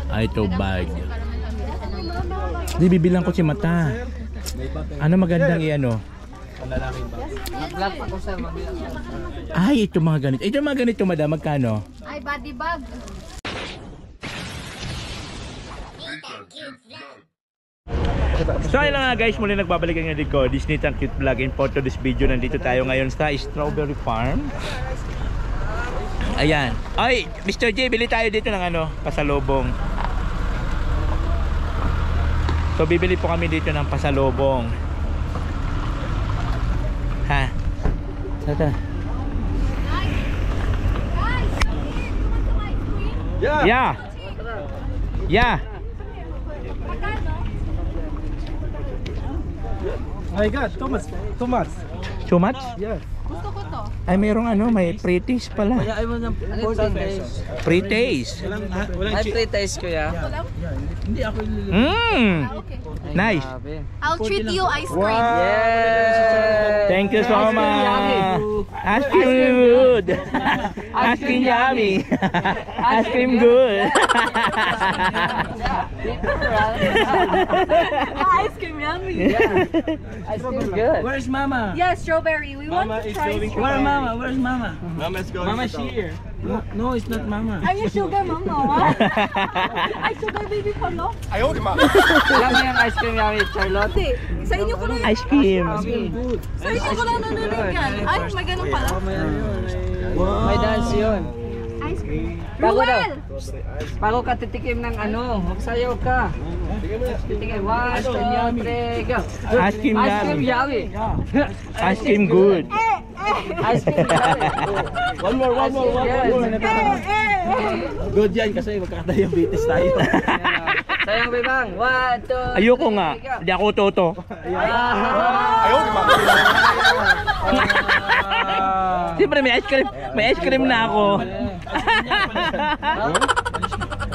Ay, ito bag. Di, bibilang ko si Mata. Ano magandang i-ano? Mag-vlog ako sir, mag-vlog. Ay, ito mga ganito. Ito mga ganito, madam. Magkano? Ay, body bag. So ayun lang nga guys, muli nagbabalik ang edit ko, Disney Tan Cute Vlog. And for today's video, nandito tayo ngayon sa Strawberry Farm. Ayan. Ay, Mr. J, bili tayo dito ng ano, pasalubong. So bibili po kami dito ng pasalubong. Ha? Sata. Yeah. Yeah. My God, Thomas. Too much? Yes. Gusto ko to. Ay, mayroong ano, may pre-taste pala. Kaya ayaw mo ng 14 pesos. Pre-taste. Walang Ay, pre-taste ko ya. Hindi ako Mmm. Okay. Nice. I'll treat you ice cream. Yeah. Thank you so much. Ice cream good. Ice cream yummy. Ice cream good. Ice cream yummy. Ice cream good. Where's Mama? Yeah, strawberry. We want to try Where's strawberry. Mama? Where's Mama? Mama's going. Mama's here. No, it's not Mama. Are you sugar mama? Ay, sugar baby pa, no? I owed him up. Alam mo yung ice cream yummy, Charlotte? Hindi. Sa inyo ko lang Ice cream. Good. Sa inyo ko lang nanonood yan. Ay, may ganun pala. May dance yun. Ice cream. Bago daw. Ruel! Bago ka titikim ng ano, magsayaw ka. Titikim. 1, 2, 3, go. Ice cream Ice cream yummy. yummy. Ice cream good. Ice cream yummy. One more. Good yan kasi magkaka-diabetes tayo. Sayang bibang. 1, 2, Ayoko nga. Hindi ako toto. I owed him up. Siyempre may ice cream na ako.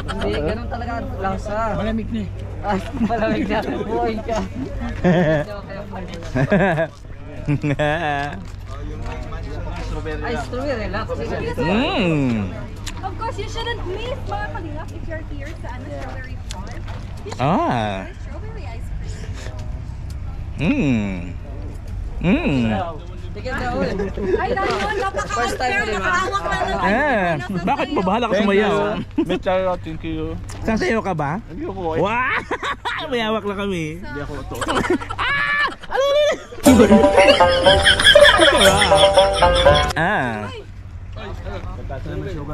Hindi, ganun talaga ang lasa. Malamig na eh. Ay, malamig na. Buhay ka. Ay, strawberry lang. Mmm. Of course, you shouldn't miss mga kalingap if you're here sa Strawberry Farm. You should Ah. try strawberry ice cream. Mmm. Mmm. Ticket na ulit. Ay, dahil First time napaka-unfair, mo, di ba? nakahawak na ng Bakit mo? Bahala ka sumayaw. Miss Charlotte, thank you. Sasayaw ka ba? Hindi ako eh. Wow! May hawak lang kami. Hindi ako to. Ah.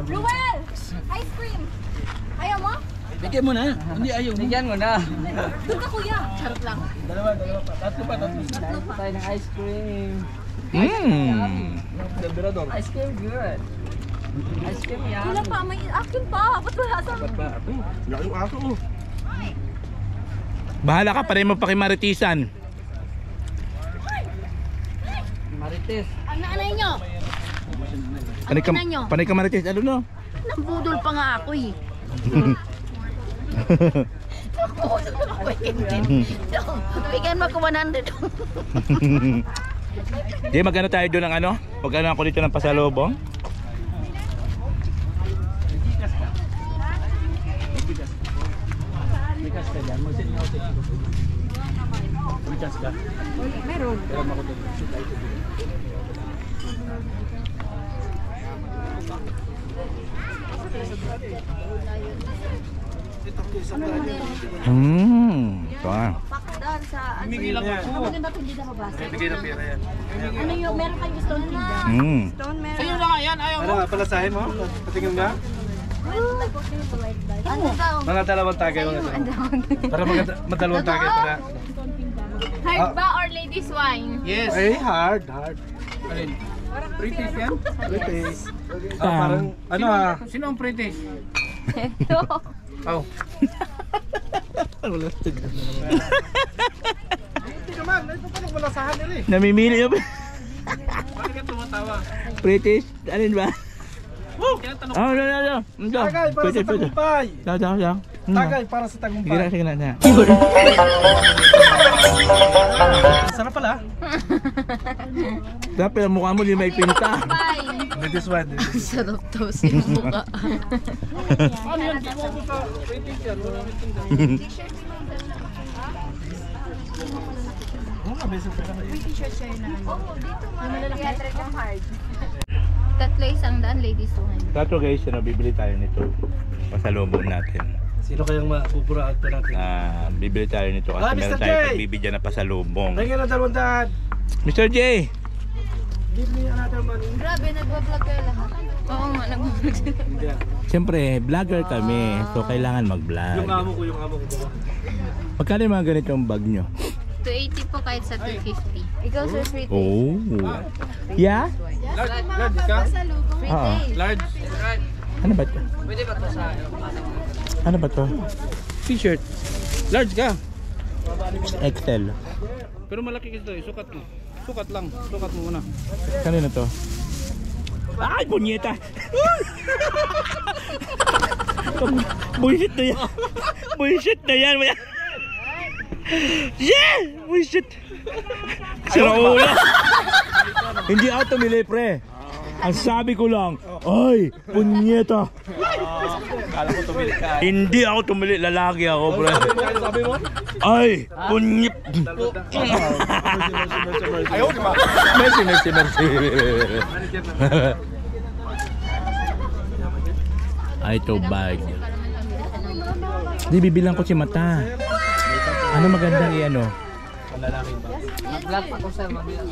Ruel! Ice cream! Ayaw mo? Bigyan mo na. Hindi ayaw mo. Bigyan mo na. Doon ka kuya. Charot lang. Dalawa pa. Tatlo pa. Tayo ng ice cream. Mmm. Ice cream good. Ice cream Wala yummy. pa, may akin pa. Ba't wala sa... Laki yung aso oh. Bahala ka, pare mo pakimaritisan. Marites. Ano nyo? Panay ka maritis. Ano no? Nambudol pa nga ako eh. Bigyan mo ko 100. Di, magano tayo doon ng ano? Magano ako dito ng pasalubong? Bigas ka dyan. Magsinyo ako sa ito. Bigas ka. Meron. Pero makutog. Ito ah. Pakdan sa... Bigay lang ako. Maganda kung hindi na mabasa. Bigay ng pera yan. Ano yung meron kayong stone tinda? Stone meron. Sa'yo na nga yan. Ayaw mo. Ano, palasahin mo? Patingin nga? Ano daw? Mga dalawang tagay. Para madalawang tagay. Para... Hard ba or ladies wine? Yes. Ay, hard. Alin? British yan? British. Parang, ano ah? Sino ang British? Ito. Oh. Hindi naman. Ito pa lang malasahan nila eh. Namimili yung Bakit ka tumatawa? British. Alin ba? Woo! Tinatanong ko. Oh, no. Tagay para sa tagumpay. Daw. Tagay para sa tagumpay. Sige na. Sarap pala. Dapat ang mukha mo di may pinta. Bye. This one. Sarap daw si mukha. Ano yan? Di mo sa rating yan. Maraming tindahan. Tatlo 100, ladies 200. Tato guys, bibili tayo nito. Pasalubong natin. Sino kayang mapupuraan pa natin? Bibili tayo nito kasi Ah, meron Mr. tayo J! pagbibigyan na pasalubong. Tingnan na 200. Mr. J! Give me another money. Grabe, nagbablog kayo lahat. Oo nga, nagbablog sila. Hindi. Siyempre, vlogger kami. So, kailangan mag-vlog. Yung amo ko ba? Magkano yung mga ganitong bag nyo? 280 po kahit sa 250. Ikaw sir, free day. Oh. Yeah? Large ka? Free Oo. day. Large. Ano ba ito? Pwede ba to sa Ano ba ito? T-shirt. Large ka? XL. Pero malaki kasi ito. Sukat mo. Sukat lang. Sukat mo muna. Kanino to? Ay, punyeta! Bullshit na yan! Bullshit na yan! Yeah! Bullshit! Sira ulo! Hindi ako tumili, pre. Ang sabi ko lang, ay, punyeta! Kala ko tumili ka. Hindi ako tumili, lalaki ako, pre. Sabi mo? Ay, punyet! Ayaw, di ba? Mercy, mercy, mercy. Ay, ito bag. Di, bibilang ko si mata. Ano magandang i-ano? Vlog pa ko sir, mabilang.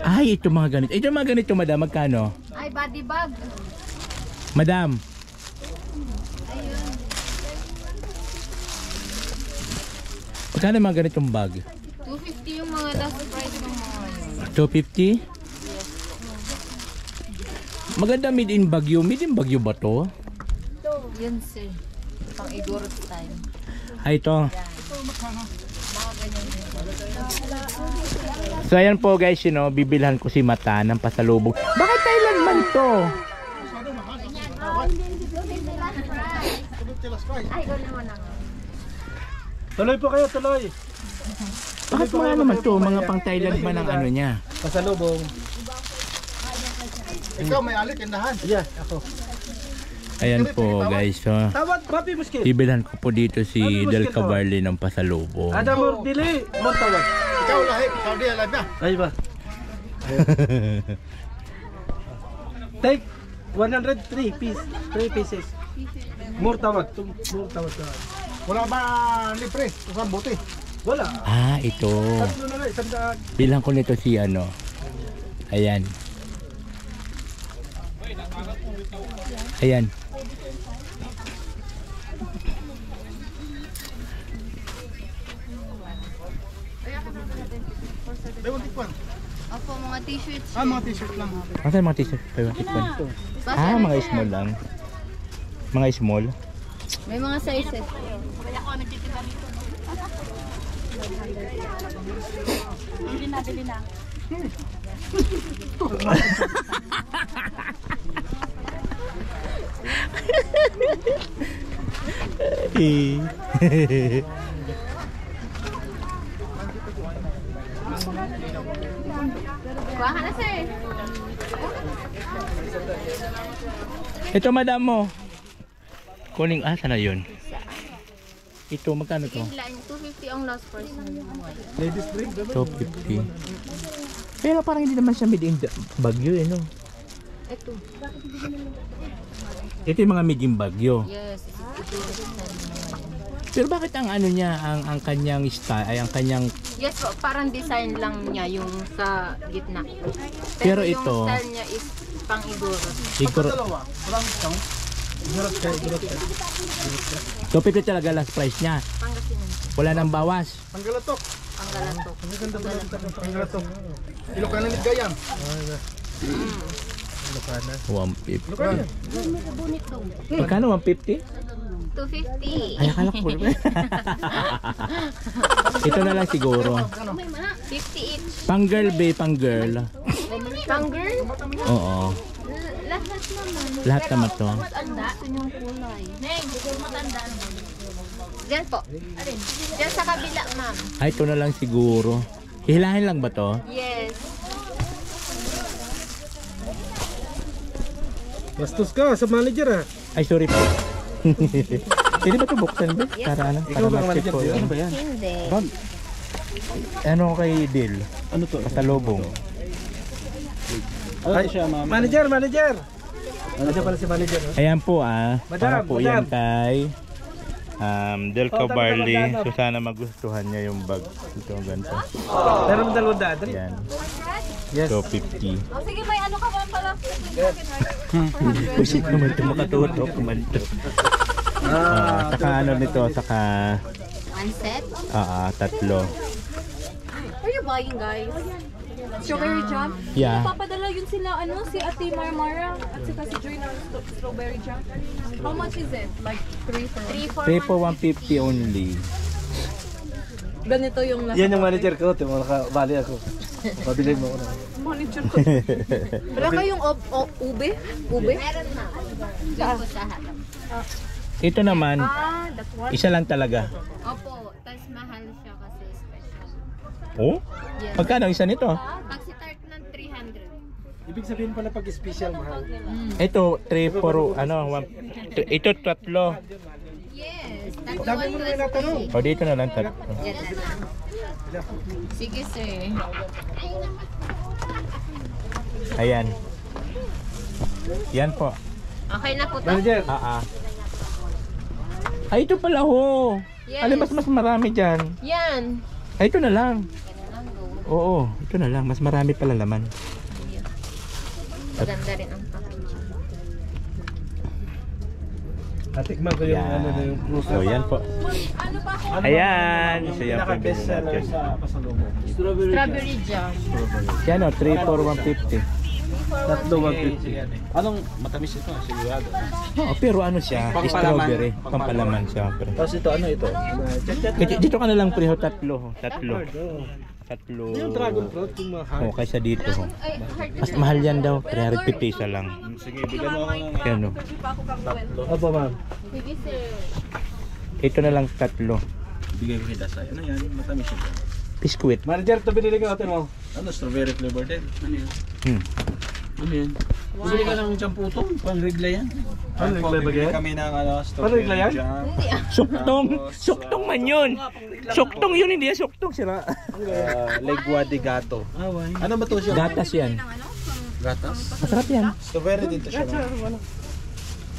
Ay, ito mga ganito. Ito mga ganito, madam. Magkano? Ay, body bag. Madam. Magkano mga ganitong bag? 250 yung mga last price ng mga 250? Maganda made in Baguio. Made in Baguio ba to? Yan sir. Pang Igoro time. Ay, ito. So ayan po guys, bibilhan ko si Mata ng pasalubong. Bakit Thailand man to? Tuloy po kayo, tuloy. Bakit mga naman to? Mga pang Thailand man ang ano niya. Pasalubong. Ikaw may alik, tindahan. Yeah, ako. Ayan po guys. So, Tawad, papi muskil. bibilhan ko po dito si Del Cavarli ng pasalubong. Ada mo dili, mo tawad. Ikaw lahi, Saudi Arabia. Ay ba? Take 103 piece, 3 pieces. More tawad, more tawad. Wala ba libre? Isang buti. Wala. Ah, ito. Tatlo na lang, isang daan. Bilang ko nito si ano. Ayan. Ayan. Ewan tikwan. Opo, mga t-shirts. Mga t-shirt lang. Asa yung mga t-shirt? Ah, mga small lang. Mga small. May mga sizes. Hindi nabili na. Kuha ka na sir. Ito madam mo. Kuning sana yun. Ito magkano to? Inline, 250 ang last person. 250. Pero parang hindi naman siya made in Baguio no? Ito. Ito yung mga made in Baguio. Yes, Igoro time. Pero bakit ang ano niya, ang kanyang style, ay ang kanyang... Yes po, parang design lang niya yung sa gitna. Pero yung ito- style niya is pang Igoro. Siguro, Walang isang. 250 talaga last price niya. Pangasinan. Wala nang bawas. Ang galatok. Panggalantok. Ang galatok. Ilocana ni Gayang. 150. Magkano 150? 250. Ay, akala ko. Ito na lang siguro. 50 each. Pang girl be, pang girl. Pang girl? Oo. Lahat naman. Lahat naman to. Matanda. Gusto niyong kulay. Neng, matanda. Diyan po. Diyan sa kabila, ma'am. Ay, ito na lang siguro. Hihilahin lang ba to? Yes. Bastos ka sa manager ah. Ay, sorry po. Pwede ba ito buksan ba? Para ano? Para Ikaw ba ma-check manager? ko. Ano ba yan? Hindi. Ano kay Dil? Ano to? Pasalubong. Ay, siya, manager! Nandiyan pala si manager. Ayan po para Madam, po yan kay Delco Barley. So sana magustuhan niya yung bag. Ito ang ganito. Meron mo dalawang daan. Dali. Yan. Yes. So 50. Oh, sige, may ano ka ba pala? Pusit naman ito makatuto. Kumalito. Saka ano nito, saka One set? tatlo. Are you buying, guys? Strawberry jam? Yeah. Papadala yun sila, si Ate Marmara at saka si Joy ng strawberry jam. How much is it? Like 3 for 3 for 150 only. Ganito yung nasa Yan yung manager ko. Ito, nakabali ako. Pabilin mo ako na. monitor ko. Wala kayong ube? Ube? Meron na. Diyan po sa harap. Ito naman, That's one. isa lang talaga. Opo, tas mahal siya kasi special. Oh? Yes. Pagkano isa nito? Pag si Tart ng 300. Ibig sabihin pala pag special mahal. Ito 3 for ito tatlo. Yes. Dami mo na natanong. O dito na lang tatlo. Yan na lang. Sige sir. Ayan. Yan po. Okay na po to? Manager, Ay, ito pala ho. Yes. Alin mas marami dyan. Yan. Ay, ito na lang. Yan lang go. Oo, ito na lang. Mas marami pala laman. Maganda rin ang packaging. natikman ko yung Yan. ano na yung cruise. So, yan po. Ano pa ako? Ayan. So, yan po yung Pinaka-best bilhin seller natin. sa pasalubong. Strawberry. Strawberry jam. Yan o, 3 for 150. Tatlo 150. Anong matamis ito? Sigurado. Oh, pero ano siya? Pampalaman. Strawberry. Pampalaman siya. Pre. Tapos ito, ano ito? Dito ka na lang pre ho, tatlo. Tatlo. Yung dragon fruit, yung mahal. Oh, kaysa dito ho. Ay, hard Mas mahal yan daw. 350 isa lang. Sige, bigyan mo ako ng... Yan o. Hindi pa ako kang Opo ma'am. Sige sir. Ito na lang tatlo. Bigay ko kita sa'yo. Ano yan? Matamis ito. Biskuit. Manager, ito binili ko natin mo. Ano? Strawberry flavor din? Ano yan? Ano yan? Bumili ka ng champutong? Pang-regla yan? Ano regla ba yan? Kami ng ano, regla strawberry yan? jam. Hindi ah. Suktong! Suktong man yun! Suktong yun, hindi yan suktong sila. Legua de gato. Ano ba to siya? Gatas yan. Gatas? Masarap yan. Strawberry din to siya. ma'am.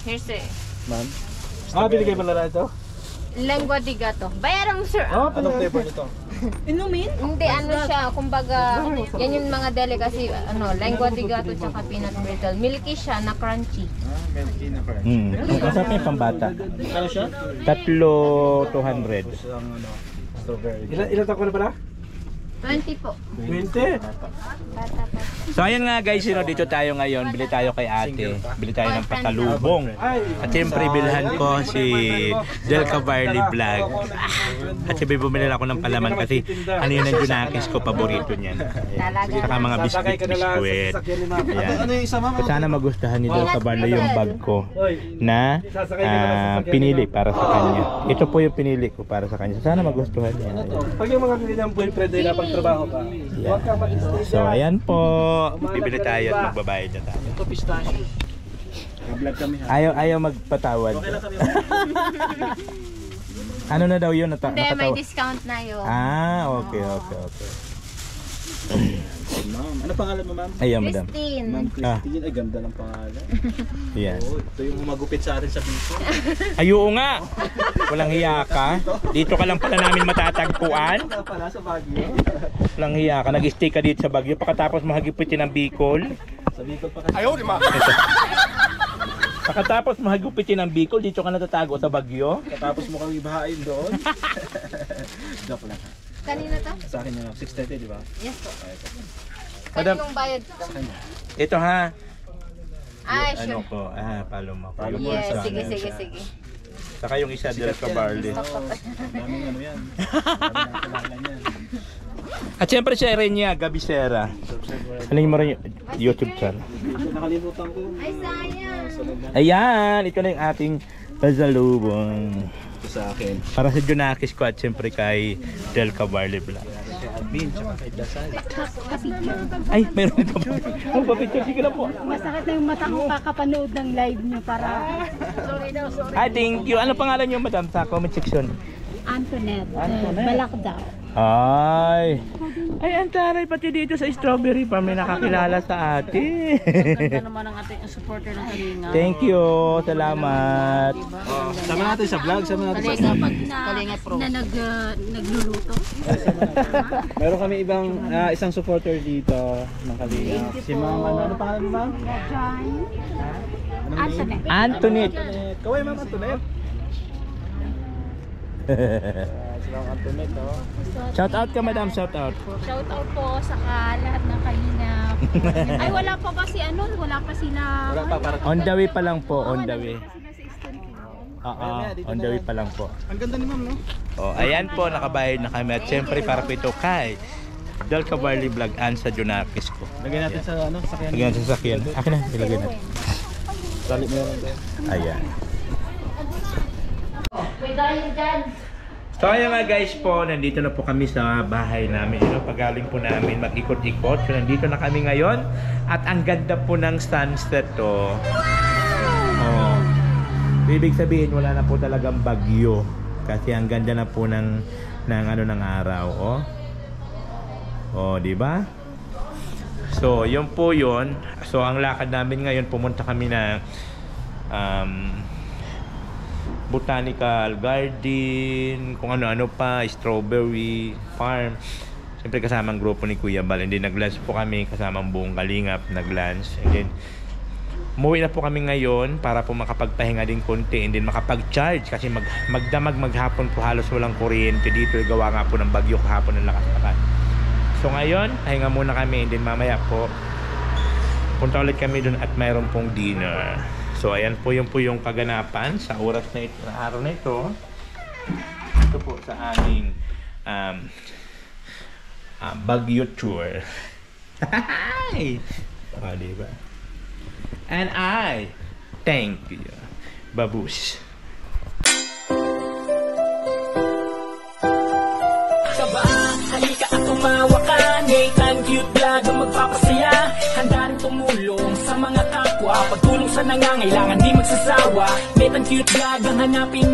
Here sir. Ma'am? Binigay pala na ito? Lengua de gato. Bayaran mo sir. Anong flavor nito? Inumin? Hindi, ano siya, kumbaga, yan yung mga delicacy, lengua de gato tsaka peanut brittle. Milky siya na crunchy. Milky na parang. Masarap yung pambata. Ano siya? Tatlo 200. Ang ano, strawberry. Ilan taon ko na pala? 20 po. 20. Bata pa. So ayan nga guys, dito tayo ngayon. Bili tayo kay ate. Bili tayo ng pasalubong. At siyempre bilhan ko si Delco Barley Vlog. At siyempre bumili ako ng palaman kasi ano yun ang junakis ko, paborito niyan. Talaga. Saka mga Sakay ka na lang sa biskuit. sasakyan ni ma'am. Ayan. Ano yung isa ma'am? Sana magustuhan ni Delco Barley yung bag ko na Sasakay ka na lang sa sasakyan pinili ni ma'am. para sa kanya. Ito po yung pinili ko para sa kanya. Sana magustuhan niya. Pag yung mga kailangan boyfriend ay napagtrabaho ka, huwag kang mag-stay So ayan po, bibili tayo at magbabayad na tayo. Ito pistachio. Nag-vlog kami ha. Ayaw magpatawad. Okay lang kami. Ano na daw yun? Hindi, may Nakatawa. discount na yun. Okay. Ma'am, ano pangalan mo ma'am? Ayaw, madam. Christine. Ma'am Christine, ay ganda ng pangalan. Yan. Oh, ito yung humagupit sa atin sa Bicol. Ayoo nga! Walang hiya ka. Dito ka lang pala namin matatagpuan. Ito pala sa Baguio. Walang hiya ka. Nag-stay ka dito sa Baguio. Pagkatapos mahagipitin ng Bicol. Sa Bicol pa kasi. Ito. Pagkatapos mahagipitin ng Bicol, dito ka natatago sa Baguio. Katapos mo kang ibahain doon. Joke lang. Kanina to? Sa akin yun, 6:30 di ba? Yes po. Madam. Kaninong bayad to? Ito ha. Ah, Ano sure. ko? Paloma. Yes, sige. Saka yung isa Delco Barley. Daming ano yan. Daming nakilala niyan. At syempre si Irenia Gabisera. Alin mo rin yung YouTube channel. Nakalimutan ko. Ay, sayang. Ayan, ito na yung ating pasalubong. Ito sa akin. Para sa Junakis ko at syempre kay Delco Barley Vlog. Min, tsaka kay Dasal. Ay, meron pa po. Magpapicture, sige lang po. Masakit na yung mata ko kakapanood ng live nyo para... Ay, thank you. Ano pangalan niyo, madam, sa comment section? Antoinette. Balak daw. Ay, ang taray pati dito sa Strawberry Farm may nakakilala sa ate. Ganda naman ang ating supporter ng Kalinga. Thank you, salamat. Sama natin sa vlog, sama natin sa Kapag na nagluluto. Meron kami isang supporter dito ng Kalinga. Si Ma'am, ano pangalan mo, Ma'am? Antoinette. Antoinette. Kaway, Ma'am Antoinette. Si Ma'am Antoinette, oh. Shout out ka, madam, shout out. Shout out po sa lahat ng Kalingap. Ay, wala pa ba si ano? Wala pa sila. Wala pa, para On the way pa lang po, on the way. Sila sa Eastern Kingdom. Oo, on the way pa lang po. Ang ganda ni Ma'am, no? Oh, ayan po, nakabayad na kami. At syempre, para po ito kay Del Cavarli Vlog and sa Junakis ko. Lagyan natin sa sakyan. Lagyan sa sasakyan. Akin na, ilagay natin. Salit mo yan. Ayan. May dahil dyan. So ayan nga guys po, nandito na po kami sa bahay namin. Pagaling po namin mag-ikot-ikot. So nandito na kami ngayon. At ang ganda po ng sunset to. Oh. Ibig sabihin wala na po talagang bagyo. Kasi ang ganda na po ng araw. Oh. Oh, di ba? So, yun po yun. So, ang lakad namin ngayon, pumunta kami na botanical garden, kung ano-ano pa, strawberry farm. Siyempre kasamang grupo ni Kuya Bal. And then nag-lunch po kami kasamang buong Kalingap, nag-lunch. And then umuwi na po kami ngayon para po makapagpahinga din konti and then makapag-charge kasi magdamag maghapon po halos walang kuryente dito. Gawa nga po ng bagyo kahapon ng lakas-lakas. So ngayon, pahinga muna kami and then mamaya po punta ulit kami dun at mayroon pong dinner. So ayan po yung kaganapan sa oras na ito, na araw na ito. Ito po sa aming Baguio tour. Oh, diba? And I thank you, Babush. Halika at tumawa ka, Nathan Cute Vlog ang magpapasaya. Handa rin tumulong sa mga kapwa, pagtulong sa nangangailangan di magsasawa. Nathan Cute Vlog ang hanapin.